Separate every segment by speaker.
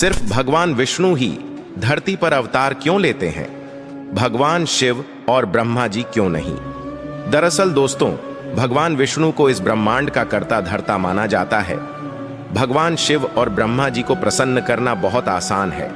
Speaker 1: सिर्फ भगवान विष्णु ही धरती पर अवतार क्यों लेते हैं, भगवान शिव और ब्रह्मा जी क्यों नहीं? दरअसल दोस्तों, भगवान विष्णु को इस ब्रह्मांड का कर्ता धर्ता माना जाता है। भगवान शिव और ब्रह्मा जी को प्रसन्न करना बहुत आसान है,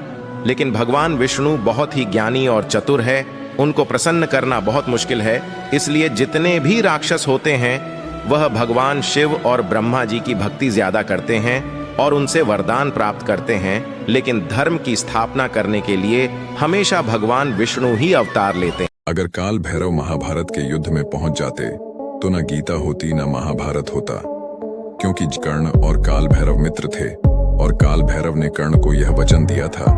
Speaker 1: लेकिन भगवान विष्णु बहुत ही ज्ञानी और चतुर है, उनको प्रसन्न करना बहुत मुश्किल है। इसलिए जितने भी राक्षस होते हैं वह भगवान शिव और ब्रह्मा जी की भक्ति ज्यादा करते हैं और उनसे वरदान प्राप्त करते हैं, लेकिन धर्म की स्थापना करने के लिए हमेशा भगवान विष्णु ही अवतार लेते हैं।
Speaker 2: अगर काल भैरव महाभारत के युद्ध में पहुंच जाते तो न गीता होती न महाभारत होता, क्योंकि कर्ण और काल भैरव मित्र थे और काल भैरव ने कर्ण को यह वचन दिया था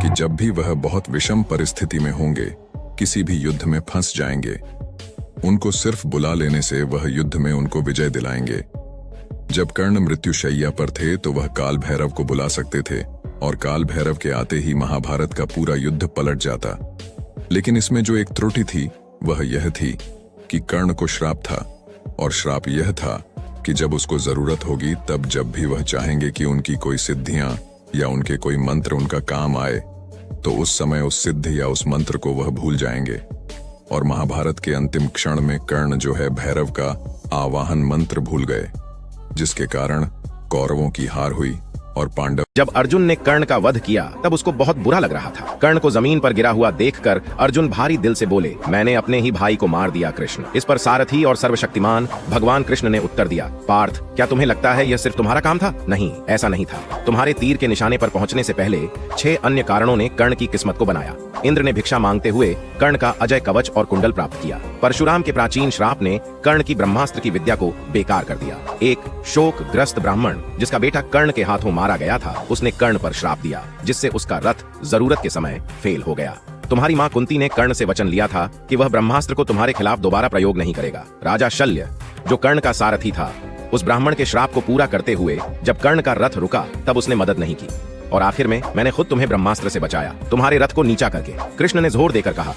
Speaker 2: कि जब भी वह बहुत विषम परिस्थिति में होंगे, किसी भी युद्ध में फंस जाएंगे, उनको सिर्फ बुला लेने से वह युद्ध में उनको विजय दिलाएंगे। जब कर्ण मृत्युशैया पर थे तो वह काल भैरव को बुला सकते थे और काल भैरव के आते ही महाभारत का पूरा युद्ध पलट जाता। लेकिन इसमें जो एक त्रुटि थी वह यह थी कि कर्ण को श्राप था, और श्राप यह था कि जब उसको जरूरत होगी तब जब भी वह चाहेंगे कि उनकी कोई सिद्धियां या उनके कोई मंत्र उनका काम आए, तो उस समय उस सिद्ध या उस मंत्र को वह भूल जाएंगे। और महाभारत के अंतिम क्षण में कर्ण जो है भैरव का आवाहन मंत्र भूल गए, जिसके कारण कौरवों की हार हुई और पांडव।
Speaker 1: जब अर्जुन ने कर्ण का वध किया तब उसको बहुत बुरा लग रहा था। कर्ण को जमीन पर गिरा हुआ देखकर अर्जुन भारी दिल से बोले, मैंने अपने ही भाई को मार दिया कृष्ण। इस पर सारथी और सर्वशक्तिमान भगवान कृष्ण ने उत्तर दिया, पार्थ, क्या तुम्हें लगता है यह सिर्फ तुम्हारा काम था? नहीं, ऐसा नहीं था। तुम्हारे तीर के निशाने पर पहुंचने से पहले 6 अन्य कारणों ने कर्ण की किस्मत को बनाया। इंद्र ने भिक्षा मांगते हुए कर्ण का अजय कवच और कुंडल प्राप्त किया। परशुराम के प्राचीन श्राप ने कर्ण की ब्रह्मास्त्र की विद्या को बेकार कर दिया। एक शोकग्रस्त ब्राह्मण जिसका बेटा कर्ण के हाथों मारा गया था, उसने कर्ण पर श्राप दिया, जिससे उसका रथ जरूरत के समय फेल हो गया। तुम्हारी मां कुंती ने कर्ण से वचन लिया था कि वह ब्रह्मास्त्र को तुम्हारे खिलाफ दोबारा प्रयोग नहीं करेगा। राजा शल्य, जो कर्ण का सारथी था, उस ब्राह्मण के श्राप को पूरा करते हुए जब कर्ण का रथ रुका तब उसने मदद नहीं की, और आखिर में मैंने खुद तुम्हें ब्रह्मास्त्र से बचाया, तुम्हारे रथ को नीचा करके। कृष्ण ने जोर देकर कहा,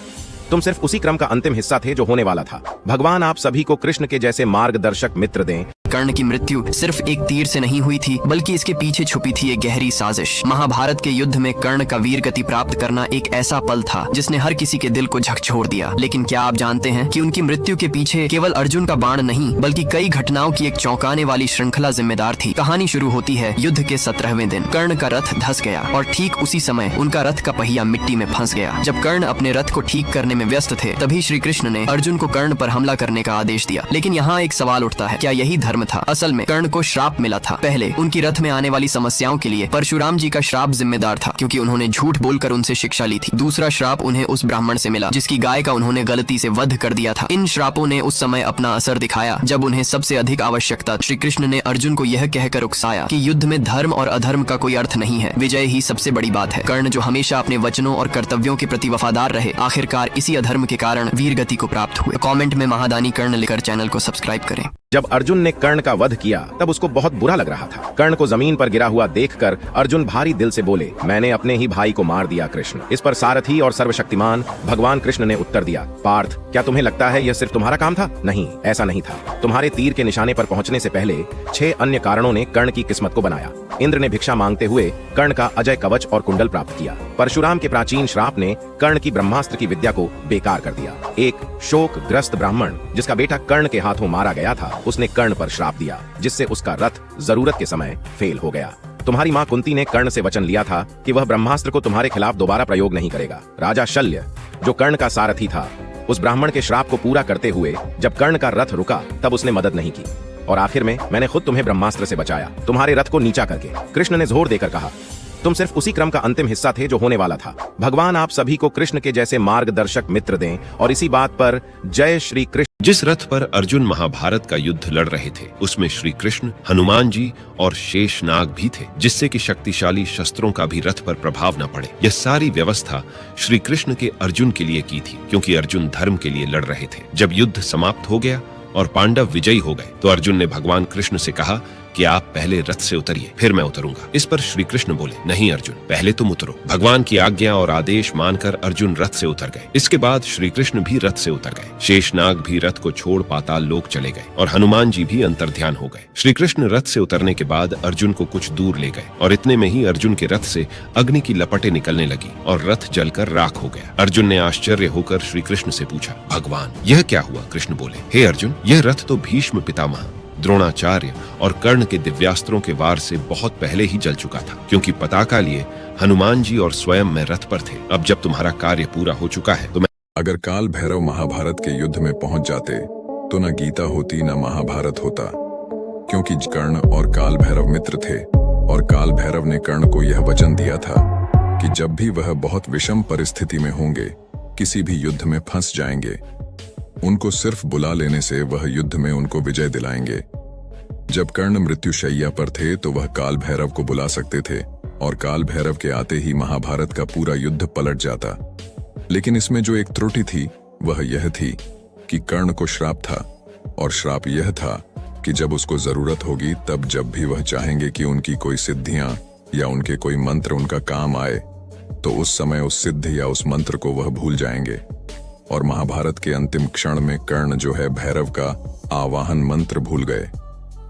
Speaker 1: तुम सिर्फ उसी क्रम का अंतिम हिस्सा थे जो होने वाला था। भगवान आप सभी को कृष्ण के जैसे मार्गदर्शक मित्र दें।
Speaker 3: कर्ण की मृत्यु सिर्फ एक तीर से नहीं हुई थी, बल्कि इसके पीछे छुपी थी एक गहरी साजिश। महाभारत के युद्ध में कर्ण का वीर गति प्राप्त करना एक ऐसा पल था जिसने हर किसी के दिल को झकझोर दिया। लेकिन क्या आप जानते हैं कि उनकी मृत्यु के पीछे केवल अर्जुन का बाण नहीं, बल्कि कई घटनाओं की एक चौंकाने वाली श्रृंखला जिम्मेदार थी। कहानी शुरू होती है युद्ध के 17वें दिन। कर्ण का रथ धंस गया और ठीक उसी समय उनका रथ का पहिया मिट्टी में फंस गया। जब कर्ण अपने रथ को ठीक करने में व्यस्त थे, तभी श्री कृष्ण ने अर्जुन को कर्ण पर हमला करने का आदेश दिया। लेकिन यहाँ एक सवाल उठता है, क्या यही धर्म था? असल में कर्ण को श्राप मिला था। पहले उनकी रथ में आने वाली समस्याओं के लिए परशुराम जी का श्राप जिम्मेदार था, क्योंकि उन्होंने झूठ बोलकर उनसे शिक्षा ली थी। दूसरा श्राप उन्हें उस ब्राह्मण से मिला जिसकी गाय का उन्होंने गलती से वध कर दिया था। इन श्रापों ने उस समय अपना असर दिखाया जब उन्हें सबसे अधिक आवश्यकता। श्री कृष्ण ने अर्जुन को यह कहकर उकसाया कि युद्ध में धर्म और अधर्म का कोई अर्थ नहीं है, विजय ही सबसे बड़ी बात है। कर्ण जो हमेशा अपने वचनों और कर्तव्यों के प्रति वफादार रहे, आखिरकार इसी अधर्म के कारण वीर गति को प्राप्त हुए। कमेंट में महादानी कर्ण लिखकर चैनल को सब्सक्राइब करें।
Speaker 1: जब अर्जुन ने कर्ण का वध किया तब उसको बहुत बुरा लग रहा था। कर्ण को जमीन पर गिरा हुआ देखकर अर्जुन भारी दिल से बोले, मैंने अपने ही भाई को मार दिया कृष्ण। इस पर सारथी और सर्वशक्तिमान भगवान कृष्ण ने उत्तर दिया, पार्थ, क्या तुम्हें लगता है यह सिर्फ तुम्हारा काम था? नहीं, ऐसा नहीं था। तुम्हारे तीर के निशाने पर पहुंचने से पहले 6 अन्य कारणों ने कर्ण की किस्मत को बनाया। इंद्र ने भिक्षा मांगते हुए कर्ण का अजय कवच और कुंडल प्राप्त किया। परशुराम के प्राचीन श्राप ने कर्ण की ब्रह्मास्त्र की विद्या को बेकार कर दिया। एक शोकग्रस्त ब्राह्मण जिसका बेटा कर्ण के हाथों मारा गया था, उसने कर्ण पर श्राप दिया, जिससे उसका रथ जरूरत के समय फेल हो गया। तुम्हारी मां कुंती ने कर्ण से वचन लिया था कि वह ब्रह्मास्त्र को तुम्हारे खिलाफ दोबारा प्रयोग नहीं करेगा। राजा शल्य, जो कर्ण का सारथी था, उस ब्राह्मण के श्राप को पूरा करते हुए जब कर्ण का रथ रुका तब उसने मदद नहीं की, और आखिर में मैंने खुद तुम्हें ब्रह्मास्त्र से बचाया, तुम्हारे रथ को नीचा करके। कृष्ण ने जोर देकर कहा, तुम सिर्फ उसी क्रम का अंतिम हिस्सा थे जो होने वाला था। भगवान आप सभी को कृष्ण के जैसे मार्गदर्शक मित्र दें, और इसी बात पर जय श्री कृष्ण।
Speaker 4: जिस रथ पर अर्जुन महाभारत का युद्ध लड़ रहे थे, उसमें श्री कृष्ण, हनुमान जी और शेषनाग भी थे, जिससे कि शक्तिशाली शस्त्रों का भी रथ पर प्रभाव न पड़े। यह सारी व्यवस्था श्री कृष्ण के अर्जुन के लिए की थी, क्योंकि अर्जुन धर्म के लिए लड़ रहे थे। जब युद्ध समाप्त हो गया और पांडव विजयी हो गए तो अर्जुन ने भगवान कृष्ण से कहा कि आप पहले रथ से उतरिए, फिर मैं उतरूंगा। इस पर श्री कृष्ण बोले, नहीं अर्जुन, पहले तुम उतरो। भगवान की आज्ञा और आदेश मानकर अर्जुन रथ से उतर गए। इसके बाद श्री कृष्ण भी रथ से उतर गए। शेषनाग भी रथ को छोड़ पाताल लोक चले गए और हनुमान जी भी अंतर्ध्यान हो गए। श्री कृष्ण रथ से उतरने के बाद अर्जुन को कुछ दूर ले गए और इतने में ही अर्जुन के रथ से अग्नि की लपटें निकलने लगी और रथ जलकर राख हो गया। अर्जुन ने आश्चर्य होकर श्री कृष्ण से पूछा, भगवान यह क्या हुआ? कृष्ण बोले, हे अर्जुन, यह रथ तो भीष्म पितामह, द्रोणाचार्य और कर्ण के दिव्यास्त्रों के वार से बहुत पहले ही जल चुका था, क्योंकि पताका लिए हनुमान जी और स्वयं मैं रथ पर थे। अब जब तुम्हारा कार्य पूरा हो चुका है तो मैं
Speaker 2: अगर काल भैरव महाभारत के युद्ध में पहुंच जाते तो न गीता होती न महाभारत होता, क्योंकि कर्ण और काल भैरव मित्र थे और काल भैरव ने कर्ण को यह वचन दिया था कि जब भी वह बहुत विषम परिस्थिति में होंगे, किसी भी युद्ध में फंस जाएंगे, उनको सिर्फ बुला लेने से वह युद्ध में उनको विजय दिलाएंगे। जब कर्ण मृत्युशैया पर थे तो वह काल भैरव को बुला सकते थे और काल भैरव के आते ही महाभारत का पूरा युद्ध पलट जाता। लेकिन इसमें जो एक त्रुटि थी वह यह थी कि कर्ण को श्राप था, और श्राप यह था कि जब उसको जरूरत होगी तब जब भी वह चाहेंगे कि उनकी कोई सिद्धियां या उनके कोई मंत्र उनका काम आए, तो उस समय उस सिद्धि या उस मंत्र को वह भूल जाएंगे। और महाभारत के अंतिम क्षण में कर्ण जो है भैरव का आवाहन मंत्र भूल गए,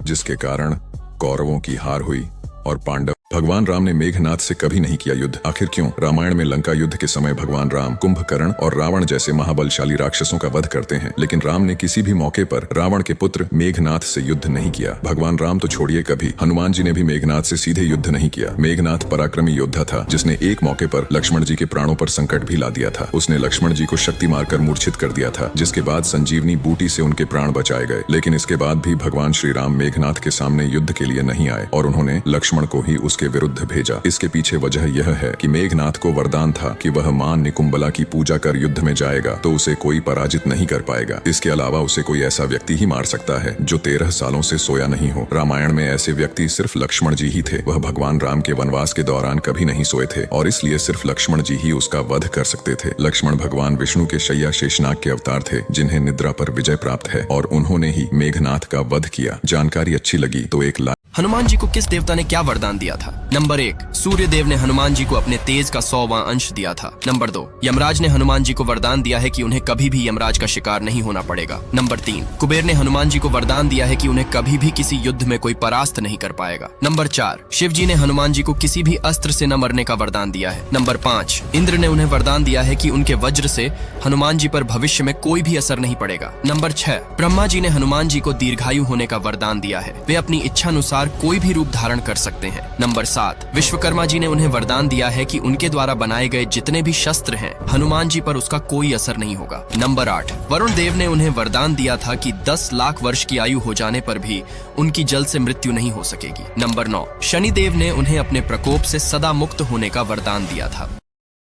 Speaker 2: जिसके कारण कौरवों की हार हुई और पांडव। भगवान राम ने मेघनाथ से कभी नहीं किया युद्ध, आखिर क्यों? रामायण में लंका युद्ध के समय भगवान राम कुंभकर्ण और रावण जैसे महाबलशाली राक्षसों का वध करते हैं, लेकिन राम ने किसी भी मौके पर रावण के पुत्र मेघनाथ से युद्ध नहीं किया। भगवान राम तो छोड़िए, कभी हनुमान जी ने भी मेघनाथ से सीधे युद्ध नहीं किया। मेघनाथ पराक्रमी योद्धा था जिसने एक मौके पर लक्ष्मण जी के प्राणों पर संकट भी ला दिया था। उसने लक्ष्मण जी को शक्ति मारकर मूर्छित कर दिया था, जिसके बाद संजीवनी बूटी से उनके प्राण बचाए गए। लेकिन इसके बाद भी भगवान श्री राम मेघनाथ के सामने युद्ध के लिए नहीं आए और उन्होंने लक्ष्मण को ही उसके विरुद्ध भेजा। इसके पीछे वजह यह है कि मेघनाथ को वरदान था कि वह मां निकुंबला की पूजा कर युद्ध में जाएगा तो उसे कोई पराजित नहीं कर पाएगा। इसके अलावा उसे कोई ऐसा व्यक्ति ही मार सकता है जो 13 सालों से सोया नहीं हो। रामायण में ऐसे व्यक्ति सिर्फ लक्ष्मण जी ही थे। वह भगवान राम के वनवास के दौरान कभी नहीं सोए थे और इसलिए सिर्फ लक्ष्मण जी ही उसका वध कर सकते थे। लक्ष्मण भगवान विष्णु के शैया शेषनाग के अवतार थे जिन्हें निद्रा पर विजय प्राप्त है और उन्होंने ही मेघनाथ का वध किया। जानकारी अच्छी लगी तो एक लाइक।
Speaker 3: हनुमान जी को किस देवता ने क्या वरदान दिया था? नंबर 1, सूर्य देव ने हनुमान जी को अपने तेज का 100वां अंश दिया था। नंबर 2, यमराज ने हनुमान जी को वरदान दिया है कि उन्हें कभी भी यमराज का शिकार नहीं होना पड़ेगा। नंबर 3, कुबेर ने हनुमान जी को वरदान दिया है कि उन्हें कभी भी किसी युद्ध में कोई परास्त नहीं कर पाएगा। नंबर 4, शिव जी ने हनुमान जी को किसी भी अस्त्र से न मरने का वरदान दिया है। नंबर 5, इंद्र ने उन्हें वरदान दिया है कि उनके वज्र से हनुमान जी पर भविष्य में कोई भी असर नहीं पड़ेगा। नंबर 6, ब्रह्मा जी ने हनुमान जी को दीर्घायु होने का वरदान दिया है, वे अपनी इच्छा अनुसार कोई भी रूप धारण कर सकते हैं। नंबर 7, विश्वकर्मा जी ने उन्हें वरदान दिया है कि उनके द्वारा बनाए गए जितने भी शस्त्र हैं हनुमान जी पर उसका कोई असर नहीं होगा। नंबर 8, वरुण देव ने उन्हें वरदान दिया था कि 10 लाख वर्ष की आयु हो जाने पर भी उनकी जल से मृत्यु नहीं हो सकेगी। नंबर 9, शनि देव ने उन्हें अपने प्रकोप से सदा मुक्त होने का वरदान दिया था।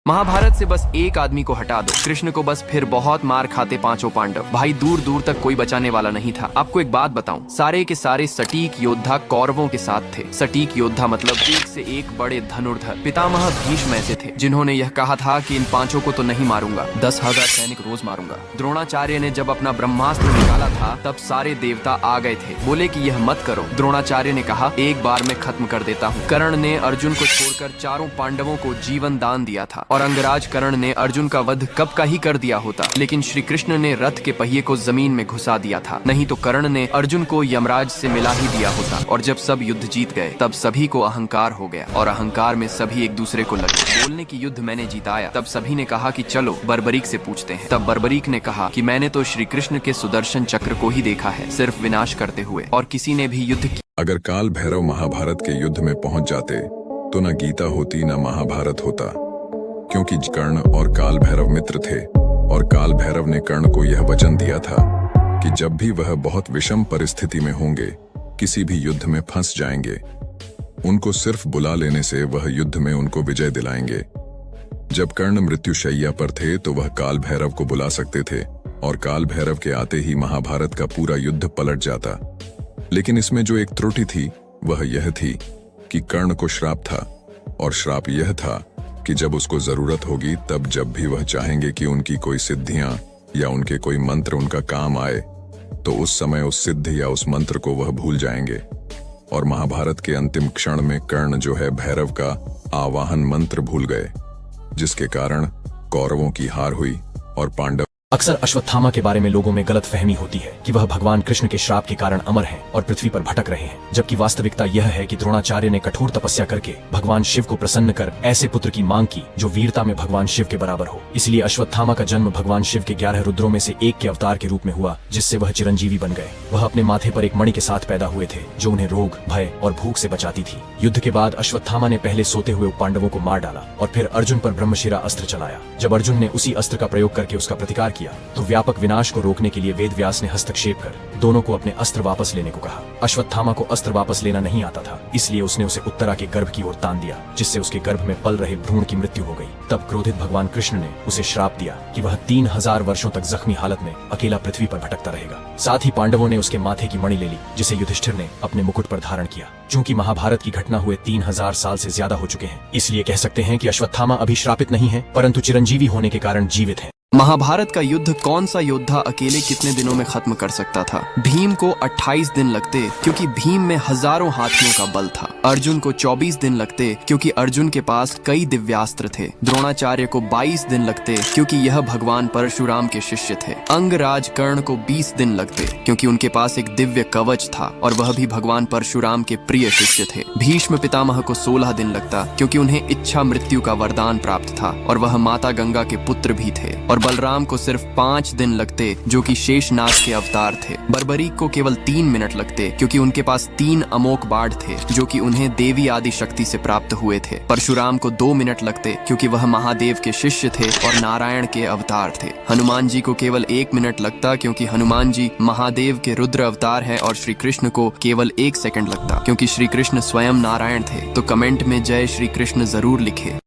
Speaker 3: महाभारत से बस एक आदमी को हटा दो, कृष्ण को बस फिर बहुत मार खाते पांचों पांडव। भाई दूर दूर तक कोई बचाने वाला नहीं था। आपको एक बात बताऊं, सारे के सारे सटीक योद्धा कौरवों के साथ थे। सटीक योद्धा मतलब एक से एक बड़े धनुर्धर। पितामह भीष्म ऐसे थे जिन्होंने यह कहा था कि इन पांचों को तो नहीं मारूंगा, 10,000 सैनिक रोज मारूंगा। द्रोणाचार्य ने जब अपना ब्रह्मास्त्र निकाला था तब सारे देवता आ गए थे, बोले कि यह मत करो। द्रोणाचार्य ने कहा एक बार में खत्म कर देता हूँ। कर्ण ने अर्जुन को छोड़कर चारों पांडवों को जीवन दान दिया था और अंगराज कर्ण ने अर्जुन का वध कब का ही कर दिया होता, लेकिन श्री कृष्ण ने रथ के पहिए को जमीन में घुसा दिया था, नहीं तो कर्ण ने अर्जुन को यमराज से मिला ही दिया होता। और जब सब युद्ध जीत गए तब सभी को अहंकार हो गया और अहंकार में सभी एक दूसरे को लगे बोलने की युद्ध मैंने जीताया। तब सभी ने कहा कि चलो बर्बरीक से पूछते हैं। तब बर्बरीक ने कहा कि मैंने तो श्री कृष्ण के सुदर्शन चक्र को ही देखा है, सिर्फ विनाश करते हुए, और किसी ने भी युद्ध
Speaker 2: अगर काल भैरव महाभारत के युद्ध में पहुंच जाते तो न गीता होती न महाभारत होता, क्योंकि कर्ण और काल भैरव मित्र थे और काल भैरव ने कर्ण को यह वचन दिया था कि जब भी वह बहुत विषम परिस्थिति में होंगे, किसी भी युद्ध में फंस जाएंगे, उनको सिर्फ बुला लेने से वह युद्ध में उनको विजय दिलाएंगे। जब कर्ण मृत्युशैया पर थे तो वह काल भैरव को बुला सकते थे और काल भैरव के आते ही महाभारत का पूरा युद्ध पलट जाता। लेकिन इसमें जो एक त्रुटि थी वह यह थी कि कर्ण को श्राप था, और श्राप यह था कि जब उसको जरूरत होगी तब जब भी वह चाहेंगे कि उनकी कोई सिद्धियां या उनके कोई मंत्र उनका काम आए, तो उस समय उस सिद्धि या उस मंत्र को वह भूल जाएंगे। और महाभारत के अंतिम क्षण में कर्ण जो है भैरव का आवाहन मंत्र भूल गए, जिसके कारण कौरवों की हार हुई और पांडव।
Speaker 5: अक्सर अश्वत्थामा के बारे में लोगों में गलत फहमी होती है कि वह भगवान कृष्ण के श्राप के कारण अमर हैं और पृथ्वी पर भटक रहे हैं, जबकि वास्तविकता यह है कि द्रोणाचार्य ने कठोर तपस्या करके भगवान शिव को प्रसन्न कर ऐसे पुत्र की मांग की जो वीरता में भगवान शिव के बराबर हो। इसलिए अश्वत्थामा का जन्म भगवान शिव के 11 रुद्रों में से एक के अवतार के रूप में हुआ, जिससे वह चिरंजीवी बन गए। वह अपने माथे पर एक मणि के साथ पैदा हुए थे जो उन्हें रोग, भय और भूख से बचाती थी। युद्ध के बाद अश्वत्थामा ने पहले सोते हुए पांडवों को मार डाला और फिर अर्जुन पर ब्रह्मशिरा अस्त्र चलाया। जब अर्जुन ने उसी अस्त्र का प्रयोग करके उसका प्रतिकार किया तो व्यापक विनाश को रोकने के लिए वेदव्यास ने हस्तक्षेप कर दोनों को अपने अस्त्र वापस लेने को कहा। अश्वत्थामा को अस्त्र वापस लेना नहीं आता था, इसलिए उसने उसे उत्तरा के गर्भ की ओर तान दिया, जिससे उसके गर्भ में पल रहे भ्रूण की मृत्यु हो गई। तब क्रोधित भगवान कृष्ण ने उसे श्राप दिया कि वह 3000 वर्षों तक जख्मी हालत में अकेला पृथ्वी पर भटकता रहेगा। साथ ही पांडवों ने उसके माथे की मणि ले ली, जिसे युधिष्ठिर ने अपने मुकुट पर धारण किया। चूंकि महाभारत की घटना हुए 3000 साल से ज्यादा हो चुके हैं, इसलिए कह सकते हैं कि अश्वत्थामा अभी श्रापित नहीं है, परंतु चिरंजीवी होने के कारण जीवित है।
Speaker 3: महाभारत का युद्ध कौन सा योद्धा अकेले कितने दिनों में खत्म कर सकता था? भीम को 28 दिन लगते क्योंकि भीम में हजारों हाथियों का बल था। अर्जुन को 24 दिन लगते क्योंकि अर्जुन के पास कई दिव्यास्त्र थे। द्रोणाचार्य को 22 दिन लगते क्योंकि यह भगवान परशुराम के शिष्य थे। अंगराज कर्ण को 20 दिन लगते क्योंकि उनके पास एक दिव्य कवच था और वह भी भगवान परशुराम के प्रिय शिष्य थे। भीष्म पितामह को 16 दिन लगता क्योंकि उन्हें इच्छा मृत्यु का वरदान प्राप्त था और वह माता गंगा के पुत्र भी थे। और बलराम को सिर्फ 5 दिन लगते जो कि शेषनाग के अवतार थे। बर्बरीक को केवल 3 मिनट लगते क्योंकि उनके पास 3 अमोघ बाढ़ थे जो कि उन्हें देवी आदि शक्ति से प्राप्त हुए थे। परशुराम को 2 मिनट लगते क्योंकि वह महादेव के शिष्य थे और नारायण के अवतार थे। हनुमान जी को केवल 1 मिनट लगता क्योंकि हनुमान जी महादेव के रुद्र अवतार है और श्री कृष्ण को केवल 1 सेकंड लगता क्योंकि श्री कृष्ण स्वयं नारायण थे। तो कमेंट में जय श्री कृष्ण जरूर लिखे।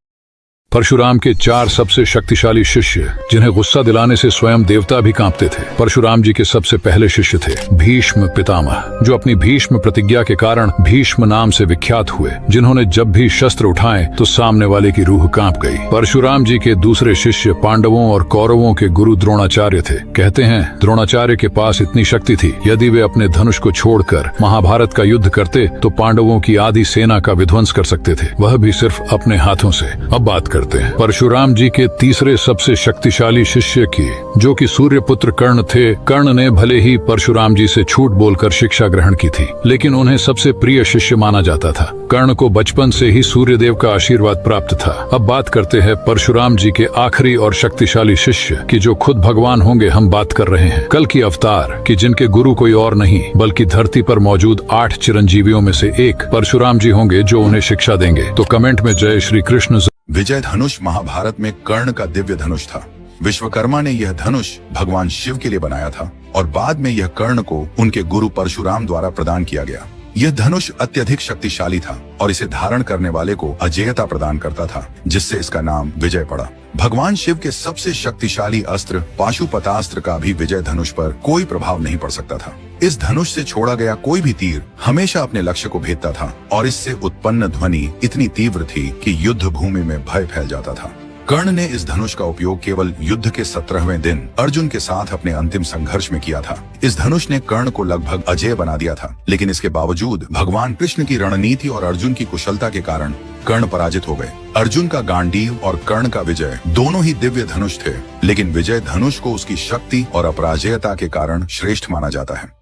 Speaker 6: परशुराम के 4 सबसे शक्तिशाली शिष्य जिन्हें गुस्सा दिलाने से स्वयं देवता भी कांपते थे। परशुराम जी के सबसे पहले शिष्य थे भीष्म पितामह, जो अपनी भीष्म प्रतिज्ञा के कारण भीष्म नाम से विख्यात हुए, जिन्होंने जब भी शस्त्र उठाए तो सामने वाले की रूह कांप गई। परशुराम जी के दूसरे शिष्य पांडवों और कौरवों के गुरु द्रोणाचार्य थे। कहते हैं द्रोणाचार्य के पास इतनी शक्ति थी, यदि वे अपने धनुष को छोड़कर महाभारत का युद्ध करते तो पांडवों की आधी सेना का विध्वंस कर सकते थे, वह भी सिर्फ अपने हाथों से। अब बात करते हैं परशुराम जी के तीसरे सबसे शक्तिशाली शिष्य की, जो कि सूर्यपुत्र कर्ण थे। कर्ण ने भले ही परशुराम जी से झूठ बोलकर शिक्षा ग्रहण की थी, लेकिन उन्हें सबसे प्रिय शिष्य माना जाता था। कर्ण को बचपन से ही सूर्यदेव का आशीर्वाद प्राप्त था। अब बात करते हैं परशुराम जी के आखिरी और शक्तिशाली शिष्य की, जो खुद भगवान होंगे। हम बात कर रहे हैं कल की अवतार की, जिनके गुरु कोई और नहीं बल्कि धरती पर मौजूद 8 चिरंजीवियों में से एक परशुराम जी होंगे, जो उन्हें शिक्षा देंगे। तो कमेंट में जय श्री कृष्ण।
Speaker 2: विजय धनुष महाभारत में कर्ण का दिव्य धनुष था। विश्वकर्मा ने यह धनुष भगवान शिव के लिए बनाया था और बाद में यह कर्ण को उनके गुरु परशुराम द्वारा प्रदान किया गया। यह धनुष अत्यधिक शक्तिशाली था और इसे धारण करने वाले को अजेयता प्रदान करता था, जिससे इसका नाम विजय पड़ा। भगवान शिव के सबसे शक्तिशाली अस्त्र पाशुपतास्त्र का भी विजय धनुष पर कोई प्रभाव नहीं पड़ सकता था। इस धनुष से छोड़ा गया कोई भी तीर हमेशा अपने लक्ष्य को भेदता था और इससे उत्पन्न ध्वनि इतनी तीव्र थी कि युद्ध भूमि में भय फैल जाता था। कर्ण ने इस धनुष का उपयोग केवल युद्ध के 17वें दिन अर्जुन के साथ अपने अंतिम संघर्ष में किया था। इस धनुष ने कर्ण को लगभग अजेय बना दिया था, लेकिन इसके बावजूद भगवान कृष्ण की रणनीति और अर्जुन की कुशलता के कारण कर्ण पराजित हो गए। अर्जुन का गांडीव और कर्ण का विजय दोनों ही दिव्य धनुष थे, लेकिन विजय धनुष को उसकी शक्ति और अपराजेयता के कारण श्रेष्ठ माना जाता है।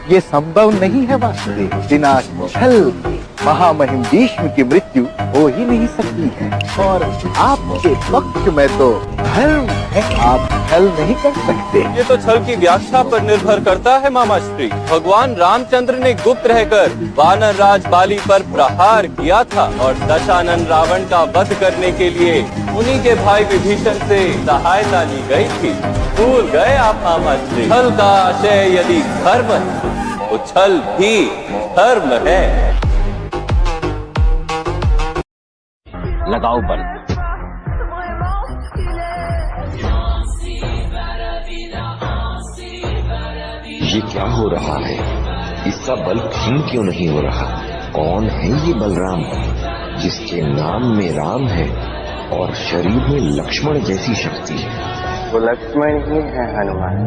Speaker 7: ये संभव नहीं है वासुदेव, बिना छल के महामहिम भीष्म की मृत्यु हो ही नहीं सकती है और आपके पक्ष में तो धर्म है, आप छल नहीं कर सकते।
Speaker 8: ये तो छल की व्याख्या पर निर्भर करता है मामा श्री। भगवान रामचंद्र ने गुप्त रहकर वानर राज बाली पर प्रहार किया था और दशानन रावण का वध करने के लिए उन्हीं के भाई विभीषण से सहायता ली गई थी। भूल गए आप मामा श्री। छल का आशय यदि धर्म है तो छल भी धर्म है।
Speaker 7: लगाओ बल।
Speaker 9: ये क्या हो रहा है? इसका बल क्षीण क्यों नहीं हो रहा? कौन है ये बलराम, जिसके नाम में राम है और शरीर में लक्ष्मण जैसी शक्ति है?
Speaker 7: वो लक्ष्मण ही है हनुमान।